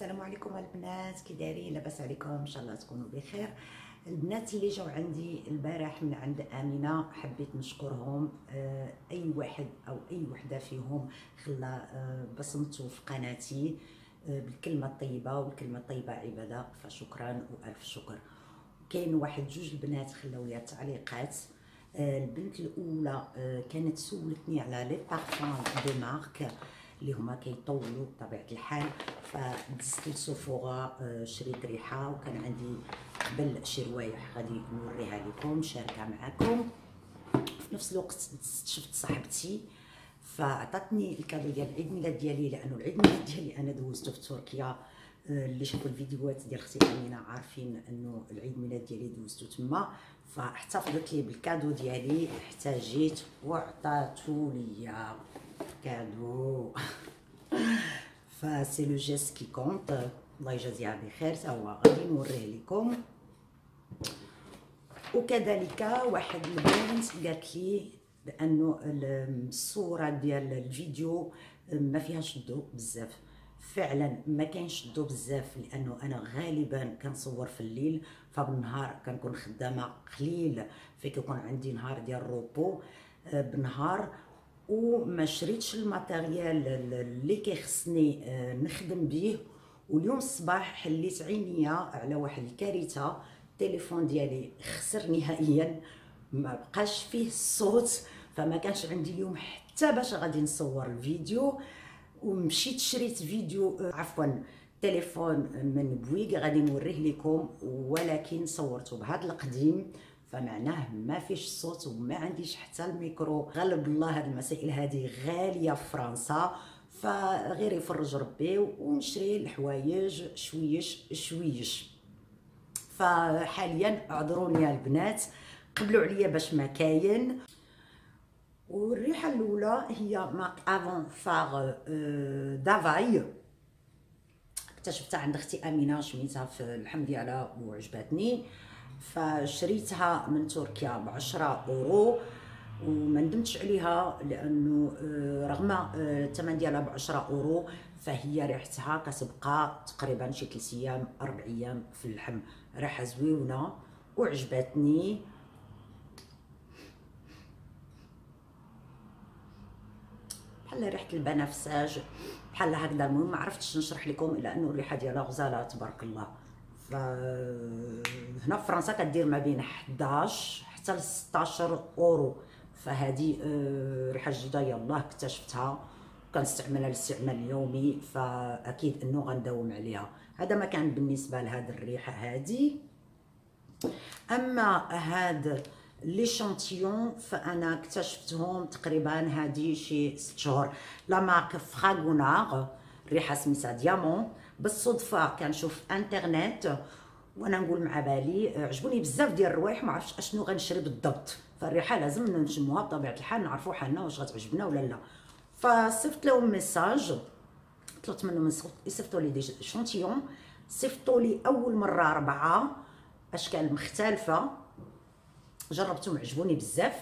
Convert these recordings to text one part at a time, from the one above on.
السلام عليكم البنات، كي دايرين؟ لاباس عليكم؟ ان شاء الله تكونوا بخير. البنات اللي جاو عندي البارح من عند امينه حبيت نشكرهم. اي واحد او اي وحده فيهم خلا بصمته في قناتي بالكلمه الطيبه، والكلمه الطيبه عباده، فشكرا والف شكر. كاين واحد جوج البنات خلاو لي تعليقات. البنت الاولى كانت سولتني على لي بارفان دو مارك اللي هما كيطولوا بطبيعه الحال، فدزت لسوفورا شريت ريحه، وكان عندي قبل شي روايح غادي نوريها لكم نشاركها معكم. في نفس الوقت شفت صاحبتي فعطاتني الكادو ديال العيد ميلاد ديالي، لانه العيد ميلاد ديالي انا دوزته في تركيا. اللي شافوا الفيديوهات ديال اختي امينه عارفين انه العيد ميلاد ديالي دوزته تما، فاحتفظت لي بالكادو ديالي حتى جيت وعطاتو ليا كادو. فسي لو جيست كي كونت، الله يجازيها بخير. هو غادي نوريه لكم. وكذلك واحد البنت قالت لي بانه الصوره ديال الفيديو ما فيهاش الضوء بزاف. فعلا ما كاينش الضوء بزاف، لانه انا غالبا كنصور في الليل، فبالنهار كنكون خدامه قليل، فكيكون عندي نهار ديال روبو بالنهار، وما شريتش الماتيريال اللي كيخصني نخدم به. واليوم الصباح حليت عينيا على واحد الكارثه، التليفون ديالي خسر نهائيا، ما بقاش فيه الصوت، فما كانش عندي اليوم حتى باش غادي نصور الفيديو. ومشيت شريت فيديو عفوا تليفون من بويق غادي نوريه لكم، ولكن صورته بهذا القديم، فمعناه ما فيش الصوت وما عنديش حتى الميكرو. غلب الله هاد المسائل هذه غاليه في فرنسا، فغير يفرج ربي ونشري الحوايج شويش شويش. فحاليا اعذروني يا البنات، قبلوا عليا باش ما كاين. والريحه الاولى هي مارك افون فار دافاي، اكتشفتها عند اختي امينه، شميتها في اللحم ديالها وعجبتني، فشريتها من تركيا ب10 اورو، وما ندمتش عليها، لانه رغم الثمن ديالها ب10 اورو فهي ريحتها كتبقى تقريبا شي 3 ايام 4 ايام في اللحم. ريحه زويونه وعجبتني. بحال ريحه البنفساج بحال هكذا. المهم ما عرفتش نشرح لكم الا انه الريحه ديالها غزاله تبارك الله. فهنا في فرنسا كدير ما بين 11 حتى ل 16 اورو، فهذه ريحه جديده يلاه اكتشفتها، كنستعملها للاستعمال اليومي، فاكيد انه غنداوم عليها. هذا ما كان بالنسبه لهذه الريحه هذه. اما هاد لي شانتيون فانا اكتشفتهم تقريبا هادي شي 6 شهور. لا مارك فراغونار، الريحه سميتها ديامون. بالصدفه كنشوف انترنت وانا نقول مع بالي عجبوني بزاف ديال الروايح، ما عرفتش اشنو غنشري بالضبط، فالريحه لازم نشموها بطبيعه الحال، نعرفوا حالنا واش غتعجبنا ولا لا. فصيفط لهم ميساج، طلبت منهم يصيفطوا لي دي شانتيون. صيفطوا لي اول مره 4 اشكال مختلفه، جربتهم عجبوني بزاف،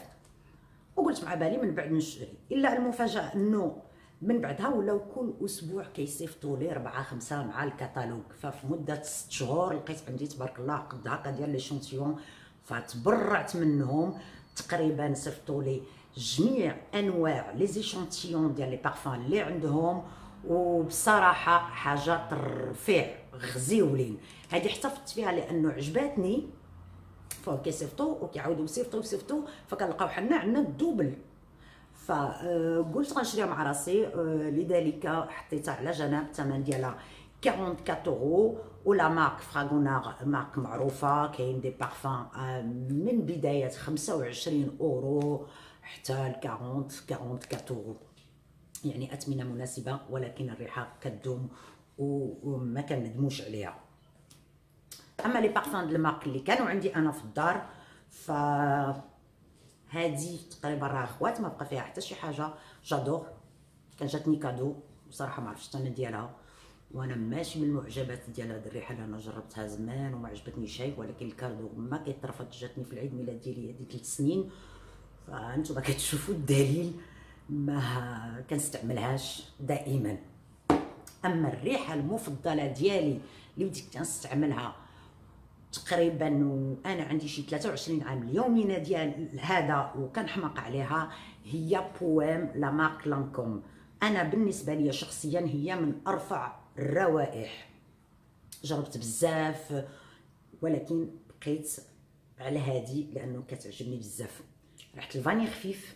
وقلت مع بالي من بعد نشري. الا المفاجاه انه من بعدها ولاو كل اسبوع كيصيفطوا لي 4 5 مع الكتالوج، ففي مده 6 شهور لقيت عندي تبارك الله قد هكا ديال لي شونتيون، فتبرعت منهم. تقريبا صيفطوا لي جميع انواع لي زيشونتيون ديال لي بارفان اللي عندهم، وبصراحه حاجه ترفيع غزيولين. هذه احتفظت فيها لانه عجباتني، فكيصيفطوا وكيعاودوا يصيفطوا فكنلقاو حنا عندنا الدوبل. فقلت غنشريها مع راسي، لذلك حطيتها على جنب. الثمن ديالها 44 اورو، ولا مارك فراغونار مارك معروفه، كاين دي بارفان من بدايه 25 اورو حتى ل 44 اورو، يعني اثمنه مناسبه، ولكن الريحه كدوم وما كندموش عليها. اما لي بارفان د المارك اللي كانوا عندي انا في الدار، ف هذه تقريبا راه اخوات، ما بقى فيها حتى شي حاجه. جادور، كان جاتني كادو، بصراحه ما عرفتش الثمن ديالها، وانا ماشي من المعجبات ديال هذه الريحه، لان جربتها زمان وما عجبتني شيء، ولكن الكادو ما كيترفض. جاتني في العيد ميلاد ديالي هذه 3 سنين، فانتم كتشوفوا الدليل، ما كنستعملهاش دائما. اما الريحه المفضله ديالي اللي بديت كنستعملها تقريبا وانا عندي شي 23 عام، اليومينه ديال هذا وكنحماق عليها، هي بوام لا مارك لانكوم. انا بالنسبه لي شخصيا هي من ارفع الروائح، جربت بزاف ولكن بقيت على هادي لانه كتعجبني بزاف. ريحه الفاني خفيف،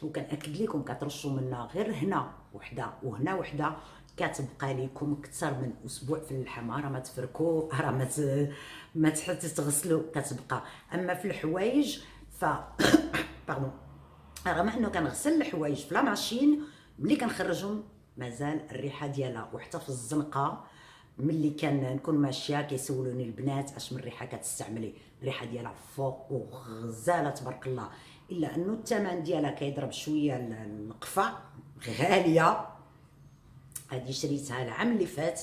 وكنأكد لكم كترشوا منها غير هنا وحده وهنا وحده كتبقى لكم اكثر من اسبوع في اللحم، راه ما تفركوا، راه ما حتى تغسلوا كتبقى. اما في الحوايج ف باردون، رغم انه كنغسل الحوايج في لا ماشين ملي كنخرجهم مازال الريحه ديالها، وحتى في الزنقه ملي كنكون ماشيه كيسولوني البنات اش من ريحه كتستعملي، الريحه ديالها فوق وغزاله تبارك الله، الا انه الثمن ديالها كيضرب شويه القفا، غاليه. هذه شريتها العام اللي فات،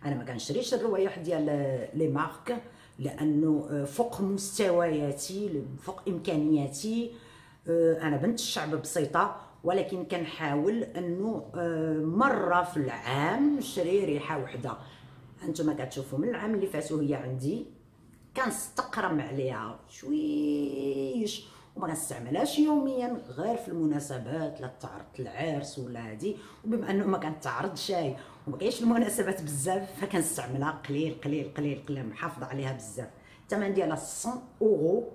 انا ما كنشريش الروايح ديال لي مارك لانه فوق مستوياتي، فوق امكانياتي. انا بنت الشعب بسيطه، ولكن كنحاول انه مره في العام نشري ريحه وحده. انتم كتشوفوا من العام اللي فات وهي عندي كنستقرم عليها شويش وما كنستعملهاش يوميا غير في المناسبات، لا تعرضت العرس ولا هادي، وبما انه ما كنتعرضش وما كاينش المناسبات بزاف فكنستعملها قليل قليل قليل قليل، محافظه عليها بزاف. الثمن ديالها 100 اورو،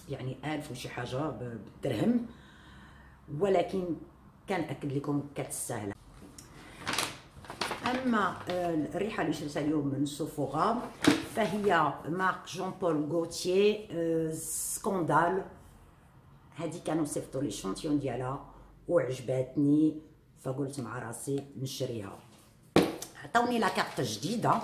يعني 1000 وشي حاجه بالدرهم، ولكن كنأكد لكم كتستاهل. اما الريحه اللي شريتها اليوم من سوفورا فهي مارك جون بول غوتيي سكوندال. هذه كانوا صيفطوا لي شونتيون ديالها وعجباتني، فقلت مع راسي نشريها. عطاوني لاكارت جديده،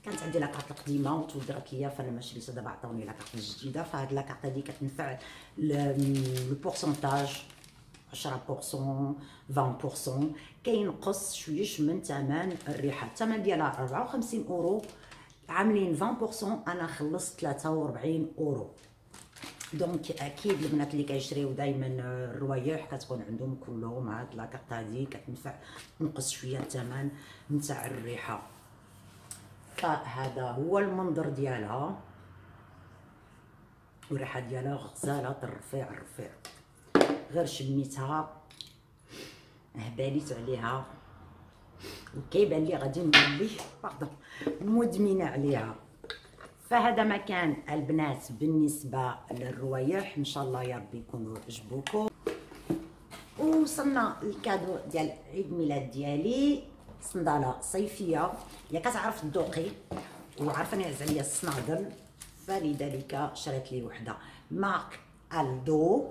كانت عندي لاكارت القديمه وتودرت ليا فانا ما شريتها، دابا عطاوني لاكارت جديده. فهاد لاكارت هادي كتنفع البورسونتاج 10% 20%، كينقص شويش من ثمن الريحه. الثمن ديالها 54 اورو، عاملين 20%، انا خلصت 43 اورو. دونك اكيد البنات اللي كيشريو دائما الروايح كتكون عندهم كلهم هاد لاكارت هادي كتنفع تنقص شويه الثمن نتاع الريحه. فهذا هو المنظر ديالها، والريحه ديالها غزاله الرفيع الرفيع، غير شميتها هباليت عليها وكيبان لي غادي نولي مدمنه عليها. فهذا ما كان البنات بالنسبه للروايح، ان شاء الله يا ربي يكونوا عجبوكم. وصلنا الكادو ديال عيد ميلاد ديالي، صنداله صيفيه، هي كتعرف تذوقي وعارفاني عز عليا الصنادل، فلذلك شريت لي وحده مارك الدو،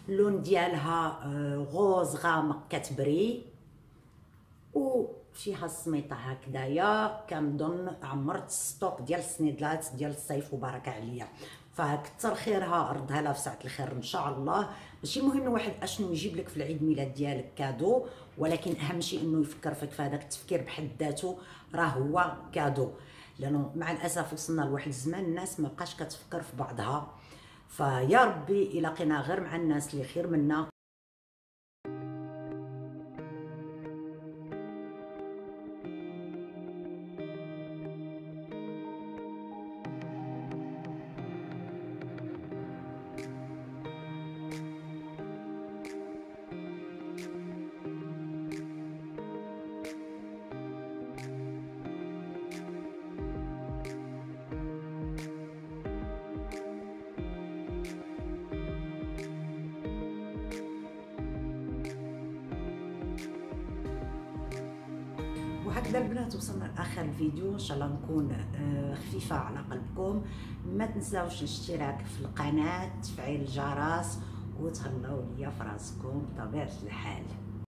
اللون ديالها غوز غامق كتبري وفيها السميطه هكذايا. كنظن عمرت ستوك ديال السنيدلات ديال الصيف وبارك عليا، فكتر خيرها ردها لها في ساعه الخير ان شاء الله. ماشي مهم الواحد اشنو يجيب لك في العيد ميلاد ديالك كادو، ولكن اهم شيء انه يفكر فيك، في هذاك التفكير بحد ذاته راه هو كادو. لانه مع الاسف وصلنا لواحد الزمان الناس ما بقاش كتفكر في بعضها، فيا ربي يلاقينا غير مع الناس اللي خير منا. وهكذا البنات وصلنا لاخر الفيديو، ان شاء الله نكون خفيفه على قلبكم. ما تنساوش الاشتراك في القناه، تفعيل الجرس، وتهلاو ليا في راسكم بطبيعه الحال.